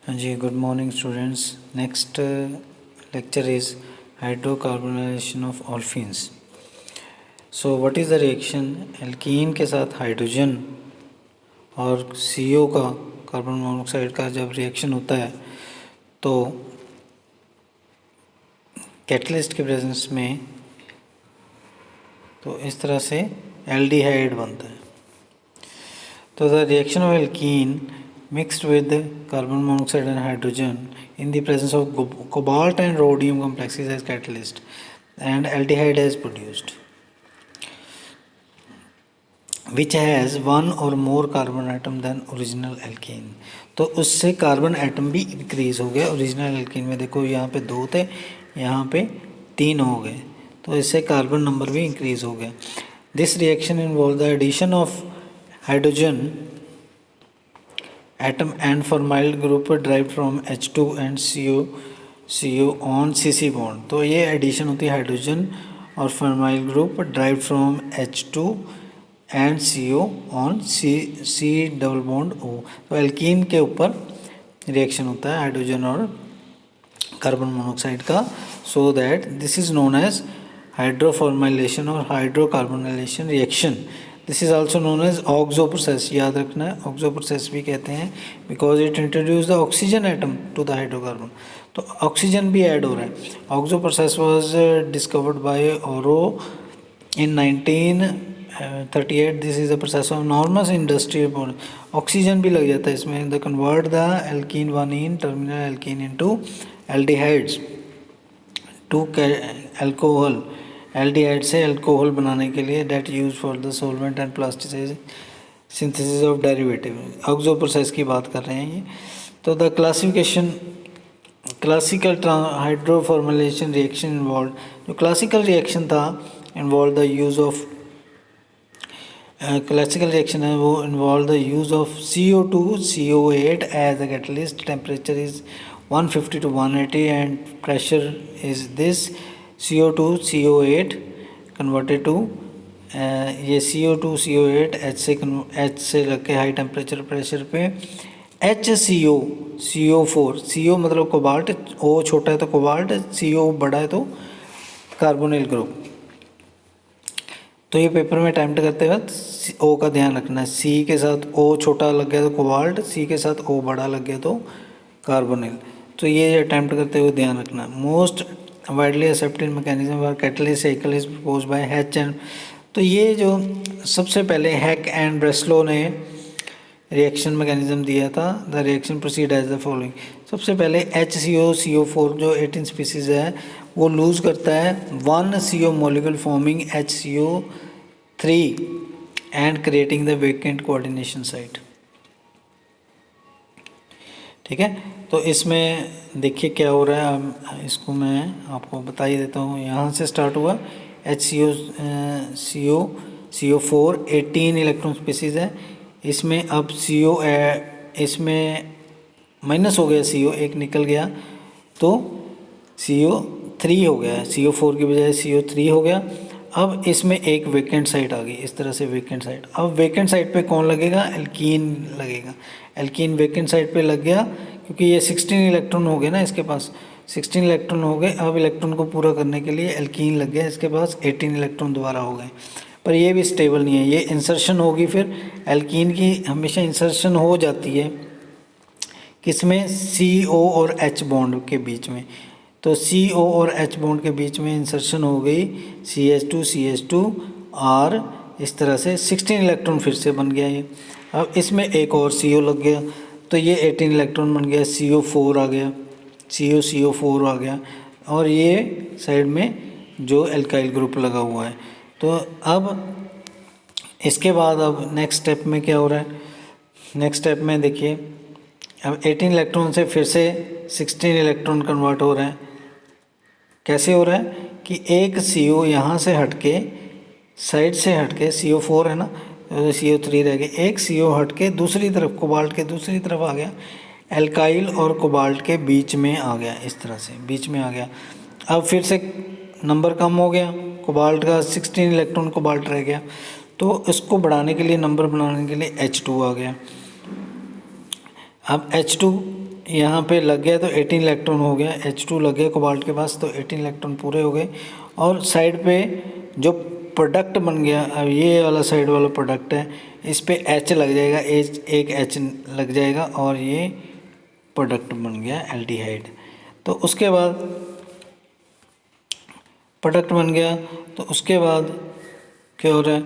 हाँ जी, good morning students. Next lecture is hydrocarbonization of olefins. So what is the reaction? Alkene के साथ hydrogen और CO का, कार्बन मोनोऑक्साइड का जब रिएक्शन होता है तो कैटलिस्ट के प्रेजेंस में तो इस तरह से एल्डिहाइड बनता है। तो the reaction of alkene mixed with carbon monoxide and hydrogen in the presence of cobalt and rhodium complexes as catalyst and aldehyde is produced, which has one or more carbon atom than original alkene। तो उससे carbon atom भी increase हो गया। Original alkene में देखो यहाँ पे 2 थे, यहाँ पे 3 हो गए, तो इससे कार्बन नंबर भी इंक्रीज हो गया। This reaction involve the addition of hydrogen atom and formyl group derived from H2 and CO on CC bond। तो ये एडिशन होती है हाइड्रोजन और formyl group derived from H2 and CO on C double bond O। तो alkene के ऊपर reaction होता है हाइड्रोजन और कार्बन मोनोऑक्साइड का, so that this is known as hydroformylation और hydrocarbonylation reaction. This is also known as oxo process. याद रखना है, ऑक्सो प्रोसेस भी कहते हैं because it introduce the oxygen atom to the hydrocarbon. तो ऑक्सीजन भी ऐड हो रहा है। Oxo process was discovered by Oro in 1938। This is the process of norms industry. Oxygen भी लग जाता है इसमें। The convert the alkene one in terminal alkene into aldehydes to alcohol. Aldehyde से अल्कोहल बनाने के लिए that use for the solvent and plasticise synthesis of derivative. Oxo process की बात कर रहे हैं ये। तो the classical hydroformylation reaction involve, जो क्लासिकल रिएक्शन था involve the use of classical reaction है वो involve the use of CO2 CO8 as a catalyst. Temperature is 150 to 180 and pressure is this CO2 CO8 converted to ये CO2 CO8 H से लग के high temperature pressure पे HCO CO4। CO मतलब cobalt, O छोटा है तो cobalt, CO बड़ा है तो कार्बोनिल ग्रुप। तो ये पेपर में अटेम्प्ट करते वक्त O का ध्यान रखना है। C के साथ O छोटा लग गया तो कोबाल्ट, C के साथ O बड़ा लग गया तो कार्बोनिल। तो ये अटैम्प्ट करते हुए ध्यान रखना। Most widely accepted mechanism for catalyst cycle is proposed by Heck and. तो ये जो सबसे पहले हैक एंड ब्रेस्लो ने रिएक्शन मैकेनिज्म दिया था। The reaction proceed as the following. सबसे पहले HCO CO4 जो 18 स्पीसीज है वो लूज करता है 1 CO molecule forming HCO3 and creating the vacant coordination site. ठीक है, तो इसमें देखिए क्या हो रहा है। अब इसको मैं आपको बता ही देता हूँ। यहाँ से स्टार्ट हुआ CO4 18 इलेक्ट्रॉन स्पीसीज है। इसमें अब CO इसमें माइनस हो गया, CO एक निकल गया तो CO3 हो गया। CO4 की बजाय CO3 हो गया। अब इसमें एक वेकेंट साइट आ गई, इस तरह से वेकेंट साइट। अब वेकेंट साइट पे कौन लगेगा? एल्कीन लगेगा। एल्कीन वेकेंट साइट पे लग गया क्योंकि ये 16 इलेक्ट्रॉन हो गए ना, इसके पास 16 इलेक्ट्रॉन हो गए। अब इलेक्ट्रॉन को पूरा करने के लिए एल्कीन लग गया, इसके पास 18 इलेक्ट्रॉन दोबारा हो गए। पर ये भी स्टेबल नहीं है, ये इंसर्शन होगी। फिर एल्कीन की हमेशा इंसर्शन हो जाती है किसमें? CO और H बॉन्ड के बीच में। तो CO और H बॉन्ड के बीच में इंसर्शन हो गई CH2 और इस तरह से 16 इलेक्ट्रॉन फिर से बन गया ये। अब इसमें एक और CO लग गया तो ये 18 इलेक्ट्रॉन बन गया, CO4 आ गया, CO4 आ गया और ये साइड में जो एल्काइल ग्रुप लगा हुआ है। तो अब इसके बाद अब नेक्स्ट स्टेप में क्या हो रहा है? नेक्स्ट स्टेप में देखिए, अब 18 इलेक्ट्रॉन से फिर से 16 इलेक्ट्रॉन कन्वर्ट हो रहे हैं। कैसे हो रहा है कि एक CO यहाँ से हटके, साइड से हटके, CO4 है ना, CO3 रह गए, एक CO हटके दूसरी तरफ, कोबाल्ट के दूसरी तरफ आ गया, एल्काइल और कोबाल्ट के बीच में आ गया, इस तरह से बीच में आ गया। अब फिर से नंबर कम हो गया कोबाल्ट का, 16 इलेक्ट्रॉन कोबाल्ट रह गया। तो इसको बढ़ाने के लिए, नंबर बढ़ाने के लिए H2 आ गया। अब H2 यहाँ पे लग गया तो 18 इलेक्ट्रॉन हो गया, H2 लग गया कोबाल्ट के पास तो 18 इलेक्ट्रॉन पूरे हो गए। और साइड पे जो प्रोडक्ट बन गया, अब ये वाला साइड वाला प्रोडक्ट है, इस पे H लग जाएगा, एक H लग जाएगा और ये प्रोडक्ट बन गया एल्डिहाइड। तो उसके बाद प्रोडक्ट बन गया तो उसके बाद क्या हो रहा है,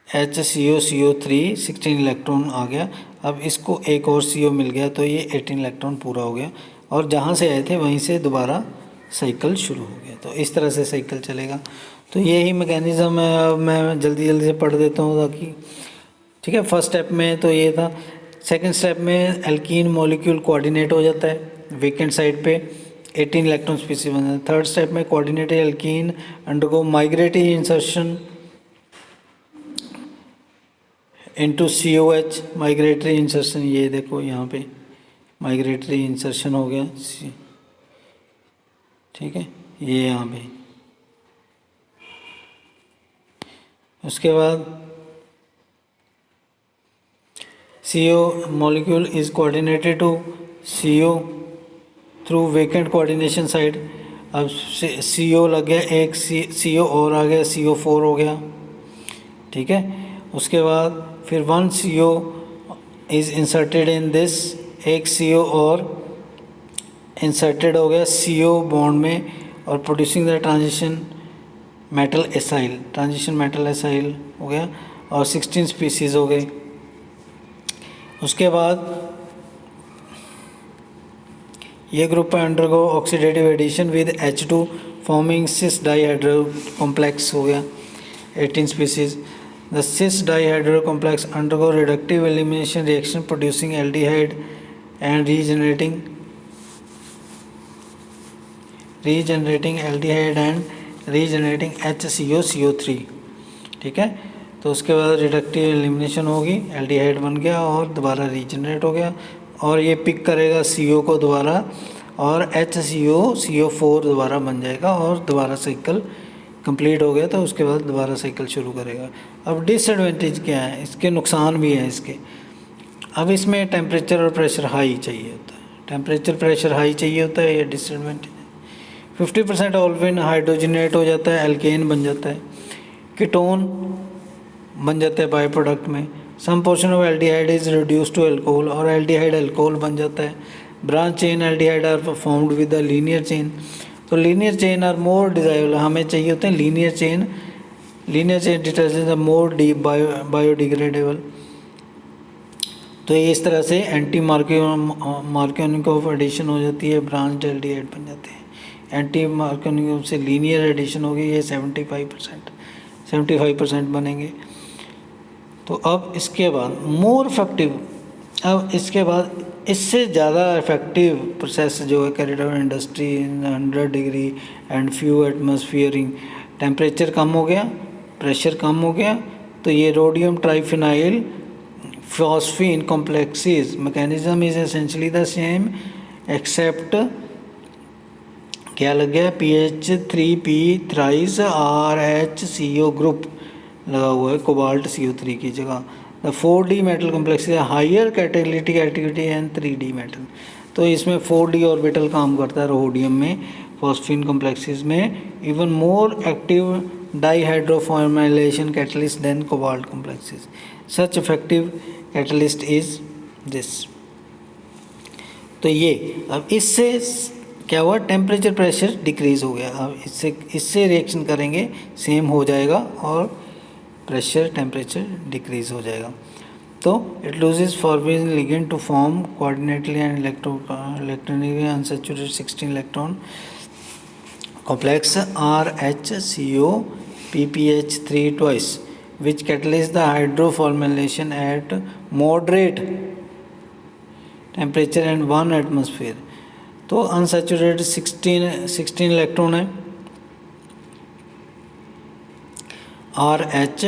HCO3 16 इलेक्ट्रॉन आ गया। अब इसको एक और CO मिल गया तो ये 18 इलेक्ट्रॉन पूरा हो गया और जहाँ से आए थे वहीं से दोबारा साइकिल शुरू हो गया। तो इस तरह से साइकिल चलेगा। तो यही मैकेनिज़्म है। अब मैं जल्दी जल्दी से पढ़ देता हूँ ताकि, ठीक है। फर्स्ट स्टेप में तो ये था। सेकंड स्टेप में एल्कीन मॉलिक्यूल कोऑर्डिनेट हो जाता है वेकेंट साइड पे, 18 इलेक्ट्रॉन स्पीसीज बन जाता है। थर्ड स्टेप में coordinated alkene undergo migratory insertion into COH, migratory insertion. ये देखो यहाँ पे माइग्रेटरी इंसर्शन हो गया, ठीक है, ये यहाँ पे। उसके बाद CO molecule is coordinated to CO through vacant coordination side. अब CO लग गया, एक CO और आ गया, CO4 हो गया, ठीक है। उसके बाद फिर 1 CO is inserted in this, एक CO और इंसर्टेड हो गया CO बॉन्ड में और producing the transition metal acyl, transition metal acyl हो गया और 16 स्पीसीज हो गए। उसके बाद ये group undergo oxidative addition with H2 forming cis dihydro complex हो गया, 18 species. The cis dihydro complex undergo reductive elimination reaction producing aldehyde and regenerating aldehyde and regenerating HCO3, ठीक है। तो उसके बाद रिडक्टिव एलिमिनेशन होगी, एल्डिहाइड बन गया और दोबारा रीजनरेट हो गया और ये पिक करेगा CO को दोबारा और CO4 दोबारा बन जाएगा और दोबारा साइकिल कंप्लीट हो गया। तो उसके बाद दोबारा साइकिल शुरू करेगा। अब डिसएडवांटेज क्या है, इसके नुकसान भी हैं इसके। अब इसमें टेम्परेचर और प्रेशर हाई चाहिए होता है, टेम्परेचर प्रेशर हाई चाहिए होता है, ये डिसएडवांटेज है। 50% ऑल्विन हाइड्रोजनेट हो जाता है, एल्केन बन जाता है, कीटोन बन जाता है बाय प्रोडक्ट में। Some portion of aldehyde is reduce to alcohol और एल्डिहाइड अल्कोहल बन जाता है। Branch chain aldehyde are formed with the linear chain. तो linear chain are more desirable, हमें चाहिए होते हैं linear chain. Linear chain detergent are more biodegradable. तो ये इस तरह से एंटी मार्कोनिक ऑफ एडिशन हो जाती है, ब्रांच एल्डिहाइड बन जाते हैं। एंटी मार्कोनिक से लीनियर एडिशन होगी, ये 75% बनेंगे। तो अब इसके बाद मोर इफेक्टिव, अब इसके बाद इससे ज़्यादा इफेक्टिव प्रोसेस जो है carried out industry in 100 degree and few atmospheres. Temperature कम हो गया, प्रेशर कम हो गया, तो ये rhodium triphenyl phosphine complexes mechanism is essentially the same except क्या लग गया, PH3P थ्राइस RHCO ग्रुप लगा हुआ है कोबाल्ट CO3 की जगह। The 4D metal complex higher catalytic activity and 3D metal. तो इसमें 4D ऑर्बिटल काम करता है रोडियम में, फॉस्फीन कॉम्प्लेक्सेस में, even more active dihydroformylation catalyst than cobalt complexes. Such effective catalyst is this. तो ये अब इससे क्या हुआ, टेम्परेचर प्रेशर डिक्रीज़ हो गया। अब इससे रिएक्शन करेंगे सेम हो जाएगा और प्रेशर टेम्परेचर डिक्रीज़ हो जाएगा। तो it loses phosphine ligand to form coordinately and electronically unsaturated 16 electron complex RHCO PPH3 twice which catalyze the hydroformylation at moderate temperature and 1 atmosphere। तो अनसैचुरेटेड 16 इलेक्ट्रॉन है RH,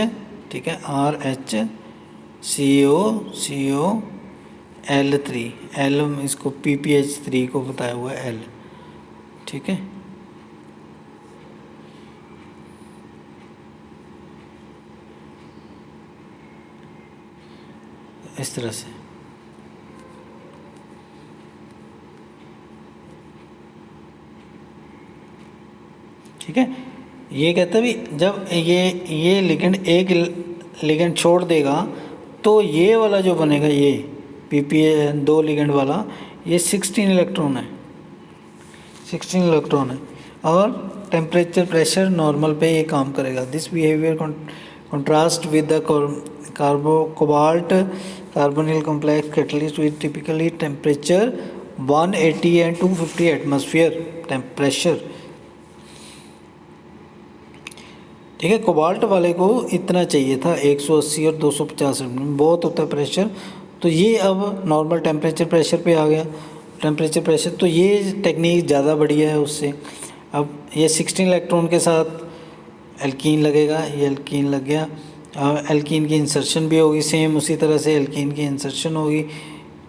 ठीक है, RHCO L3 L इसको PPH3 को बताया हुआ है L, ठीक है। इस तरह से ठीक है, ये कहता है भी जब ये लिगेंड एक लिगेंड छोड़ देगा तो ये वाला जो बनेगा ये पीपीए 2 लिगेंड वाला, ये 16 इलेक्ट्रॉन है, 16 इलेक्ट्रॉन है और टेम्परेचर प्रेशर नॉर्मल पे ये काम करेगा। This behaviour contrast with the cobalt carbonyl complex catalyst with typically temperature 180 and 250 atmosphere temperature. ठीक है, कोबाल्ट वाले को इतना चाहिए था 180 और 250 में बहुत होता है प्रेशर, तो ये अब नॉर्मल टेम्परेचर प्रेशर पे आ गया। टेम्परेचर प्रेशर तो ये टेक्निक ज़्यादा बढ़िया है उससे। अब ये 16 इलेक्ट्रॉन के साथ एल्कीन लगेगा, ये एल्कीन लग गया। एल्कीन की इंसर्शन भी होगी सेम उसी तरह से एल्कीन की इंसर्शन होगी।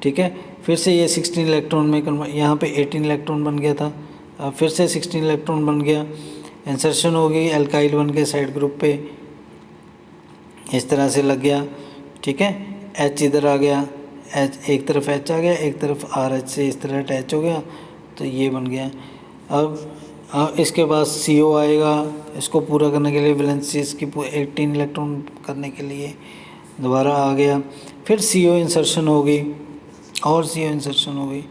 ठीक है, फिर से ये 16 इलेक्ट्रॉन में यहाँ पे 18 इलेक्ट्रॉन बन गया था, फिर से 16 इलेक्ट्रॉन बन गया, इंसर्शन हो गई एल्काइल बन के साइड ग्रुप पे, इस तरह से लग गया। ठीक है, एच इधर आ गया, एच एक तरफ एच आ गया, एक तरफ आर एच से इस तरह अटैच हो गया, तो ये बन गया। अब इसके बाद सी ओ आएगा, इसको पूरा करने के लिए वैलेंसी इसकी 18 इलेक्ट्रॉन करने के लिए दोबारा आ गया। फिर सी ओ इंसर्शन हो गई और सी ओ इंसर्शन हो गई।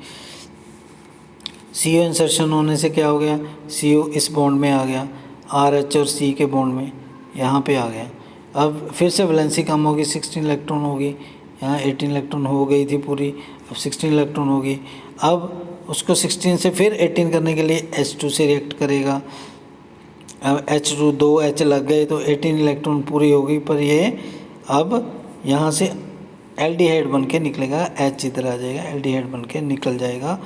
सी ओ इंसर्शन होने से क्या हो गया, सी ओ इस बॉन्ड में आ गया, आर एच और सी के बॉन्ड में यहाँ पे आ गया। अब फिर से वैलेंसी कम होगी, 16 इलेक्ट्रॉन होगी, यहाँ 18 इलेक्ट्रॉन हो गई थी पूरी, अब 16 इलेक्ट्रॉन होगी। अब उसको 16 से फिर 18 करने के लिए H2 से रिएक्ट करेगा। अब H2 2 H लग गए तो 18 इलेक्ट्रॉन पूरी होगी, पर ये अब यहाँ से एल्डिहाइड बन के निकलेगा, H इधर आ जाएगा, एल्डिहाइड बन के निकल जाएगा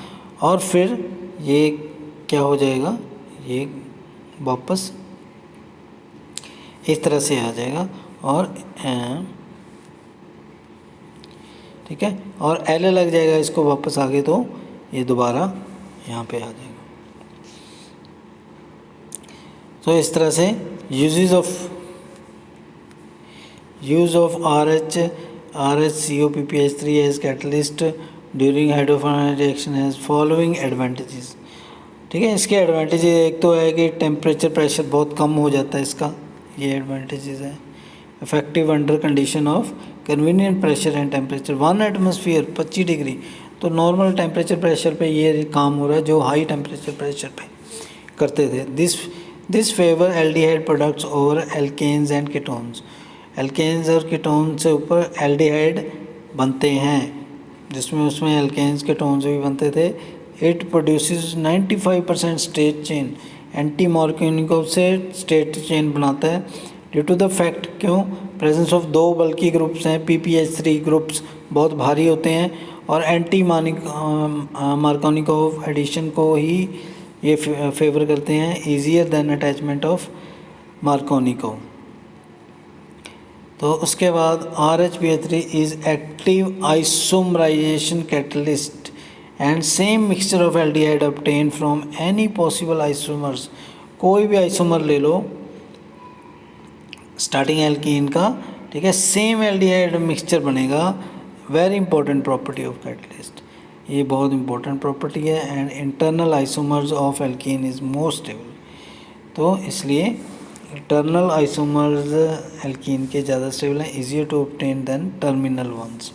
और फिर ये क्या हो जाएगा, ये वापस इस तरह से आ जाएगा और ठीक है, और एल लग जाएगा इसको वापस आगे, तो ये दोबारा यहाँ पे आ जाएगा। तो इस तरह से use of R H C O P P H 3 as catalyst during hydrophore reaction has following advantages. ठीक है, इसके एडवांटेज एक तो है कि टेम्परेचर प्रेशर बहुत कम हो जाता है इसका, ये एडवांटेजेस है। Effective under condition of convenient pressure and temperature 1 atmosphere 25 degree, तो नॉर्मल टेम्परेचर प्रेशर पे ये काम हो रहा है जो हाई टेम्परेचर प्रेशर पे करते थे। This favour aldehyde products over alkenes and ketones. Alkenes और कीटोन्स से ऊपर एल्डिहाइड बनते हैं, जिसमें उसमें एल्केन्स कीटोन्स भी बनते थे। It produces 95% straight chain, anti Markovnikov से स्ट्रेट चेन बनाता है ड्यू टू द फैक्ट, क्यों, प्रेजेंस ऑफ 2 बल्कि ग्रुप्स हैं, PPH3 ग्रुप्स बहुत भारी होते हैं और एंटी मार्कोनिकोव एडिशन को ही ये फेवर करते हैं, easier than attachment of Markovnikov. तो उसके बाद RH-BH3 is active isomerisation catalyst and same mixture of aldehyde obtain from any possible isomers. कोई भी आइसोमर ले लो स्टार्टिंग एल्कीन का, ठीक है, सेम एल्डिहाइड मिक्सचर बनेगा। Very important property of catalyst, ये बहुत इंपॉर्टेंट प्रॉपर्टी है। And internal isomers of alkene is more stable, तो इसलिए इंटरनल आइसोमर्स एल्कीन के ज़्यादा स्टेबल हैं, easier to obtain than terminal ones.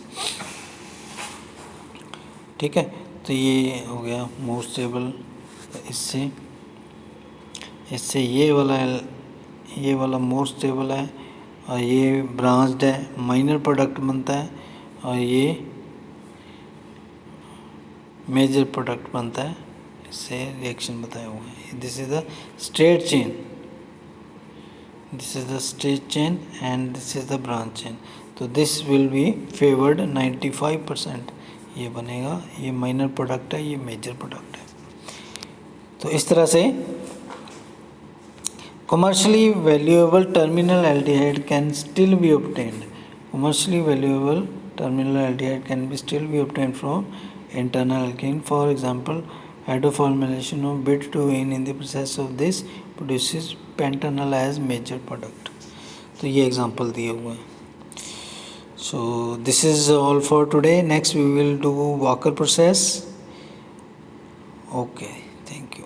ठीक है, तो ये हो गया मोर स्टेबल। इससे ये वाला मोर स्टेबल है और ये ब्रांच्ड है, माइनर प्रोडक्ट बनता है, और ये मेजर प्रोडक्ट बनता है। इससे रिएक्शन बताया हुआ है। This is the straight chain, this is the straight chain and this is the branch chain. तो दिस विल बी फेवर्ड 95%, ये बनेगा, ये माइनर प्रोडक्ट है, ये मेजर प्रोडक्ट है। तो इस तरह से commercially valuable terminal aldehyde can still be obtained. Commercially valuable terminal aldehyde can still be obtained from internal alkene. For example, hydroformylation of bit-2-ene in the process of this produces pentanol as major product. तो ये example दिए हुए हैं. So this is all for today. Next we will do Walker process. Okay, thank you.